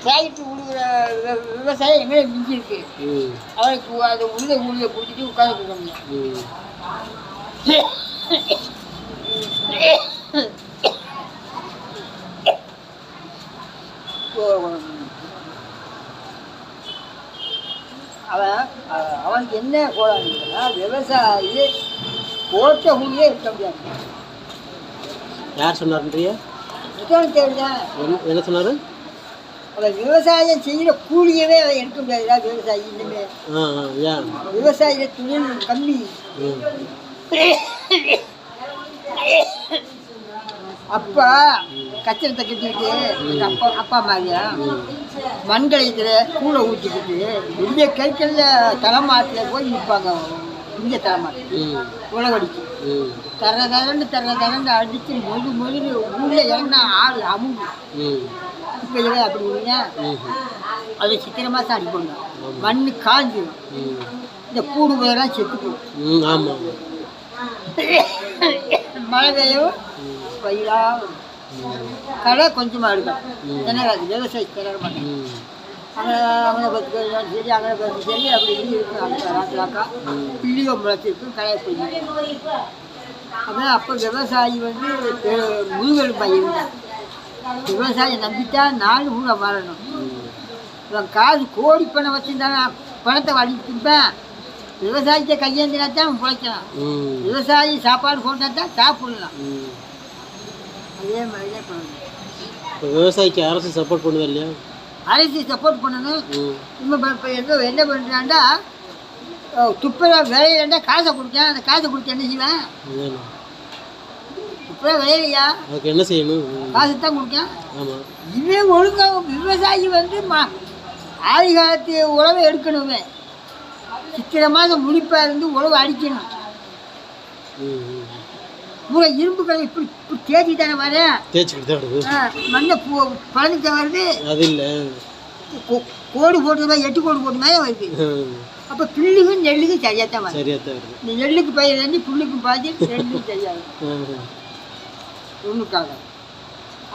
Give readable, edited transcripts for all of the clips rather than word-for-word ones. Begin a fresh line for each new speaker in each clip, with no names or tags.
Tractor உழுகிற விவசாயம் எங்கே மிஞ்சிருக்கு. அவருக்கு அதை உழுத பிடிச்சிட்டு உட்காந்துருக்காங்க. அவனுக்கு என்ன கோலாங்கன்னா விவசாயி போட்ட ஊழியே இருக்க முடியாது.
யார் சொன்னார்ன்றியா?
தெரியுதான்
என்ன சொன்னாரு?
அவன் விவசாயம் செய்கிற கூலியவே அதை எடுக்க முடியாதுடா விவசாயி. இனிமே விவசாயில தொழில் கம்மி. அப்பா கச்சரத்தை கட்டிக்கிட்டு அப்பா மாதிரியா மண்கலைத்துல கூளை ஊற்றிக்கிட்டு இந்திய கைக்கல்ல தலைமாட்டில் போய் நிற்பாங்க. இந்திய தலைமாட்டு உழவடிச்சு தரண்டு அடிச்சு மொழி ஊர்ல இறங்கினா ஆள் அமுங்க. இப்போ அப்படி இல்லைங்க, அதை சித்திரை மாதம் அடிப்பாங்க. மண்ணு காஞ்சிடும், இந்த கூடு போயெல்லாம் செத்து போகும். மழை பெய்யவும் பயிராக கடை கொஞ்சமாக இருக்கும். ஏன்னா அது விவசாயி தர மாட்டாங்க. அவனை பத்து சரி அங்கே பத்து சரி அப்படி இப்படி இருக்கும். அந்த ராக்கா பிள்ளியோ முளைச்சிருக்கும் கடையை போய். அதான் அப்போ விவசாயி முதுகெலும்பு இருந்தான். விவசாயி நம்பிட்டா 4 ஊரை மாறணும். இவன் காசு கோடி பணம் வச்சுருந்தானா பணத்தை வாங்கிட்டு திருப்பேன். விவசாயித்த கையேந்தினா தான் பிழைக்கலாம். விவசாயி சாப்பாடு போட்டா தான் சாப்பிடலாம். அதே மாதிரி தான் பண்ணணும்.
விவசாயிக்கு அரசு சப்போர்ட் பண்ணுதா இல்லையா?
அரசு சப்போர்ட் பண்ணணும். இப்போ என்ன பண்ணுறான்டா, துப்புரா விளையிலண்டா காசை கொடுத்தேன். அந்த காசை கொடுத்து என்ன செய்வேன்? துப்புரா விளையிலையா
அதுக்கு என்ன செய்யணும்?
காசு தான் கொடுக்கேன். இவன் ஒழுங்காக விவசாயி ஆதி காலத்து உழவை எடுக்கணுமே. சித்திரை மாதம் முடிப்பாக இருந்து உழவு அடிக்கணும். இரும்பு கடை இப்படி இப்படி தேய்ச்சி தானே வரேன். மண்ணை பழனிக்க வருது. அது இல்லை, கோடு போட்டு 8 கோடு போட்டு மாதிரி வருது. அப்போ புல்லுக்கும் நெல்லுக்கும் சரியாக தான் வருது. இந்த நெல்லுக்கு பயிர் தண்ணி புல்லுக்கும் பாதி நெல்லுக்கும் சரியாது ஒன்றுக்காக.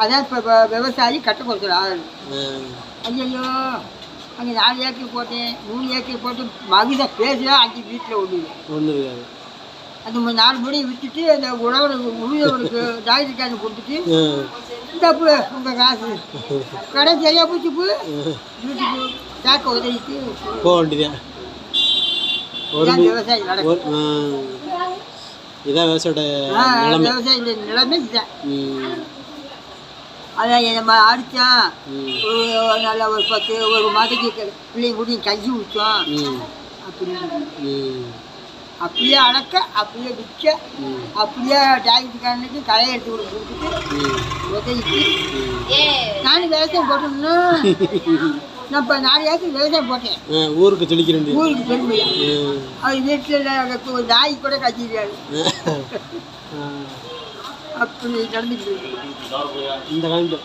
அதான் இப்போ விவசாயி கட்ட கொடுக்குற ஆள். ஐயோ அங்கே 4 ஏக்கர் போட்டேன் 3 ஏக்கர் போட்டு மகித பேசுகிறா. அங்கே வீட்டில் ஒன்று அந்த 4 முடியை விட்டுட்டு அந்த உழவனுக்கு டாக்டர் காசு கொடுத்துட்டு இந்தப்பு உங்கள் காசு கடை சரியாக போச்சு. வீட்டுக்கு சாக்க உதவிட்டு போக வேண்டியதான். விவசாயி நடக்கும்.
இதான் விவசாயியோட
நிலைமை இதுதான். அதான் நம்ம அடித்தான் ஒரு நல்லா ஒரு 10 ஒரு மாதத்துக்கு பிள்ளைங்க கூட கஞ்சி ஊற்றோம். அப்படியே அடக்க அப்படியே விற்க அப்படியே டாக்டருக்காரனுக்கு களையை எடுத்து கொடுத்துட்டு உதவிட்டு நானும் விவசாயம் போட்டோம்னா நான் இப்போ 4 ஏக்கர் விவசாயம் போட்டேன்.
ஊருக்கு தெளிக்கிறேன்.
ஊருக்கு பெருமையா அது வீட்டில் நாய் கூட கட்டிடுறாரு. அப்படி நடந்துக்கிட்டு
இந்த காலத்தில்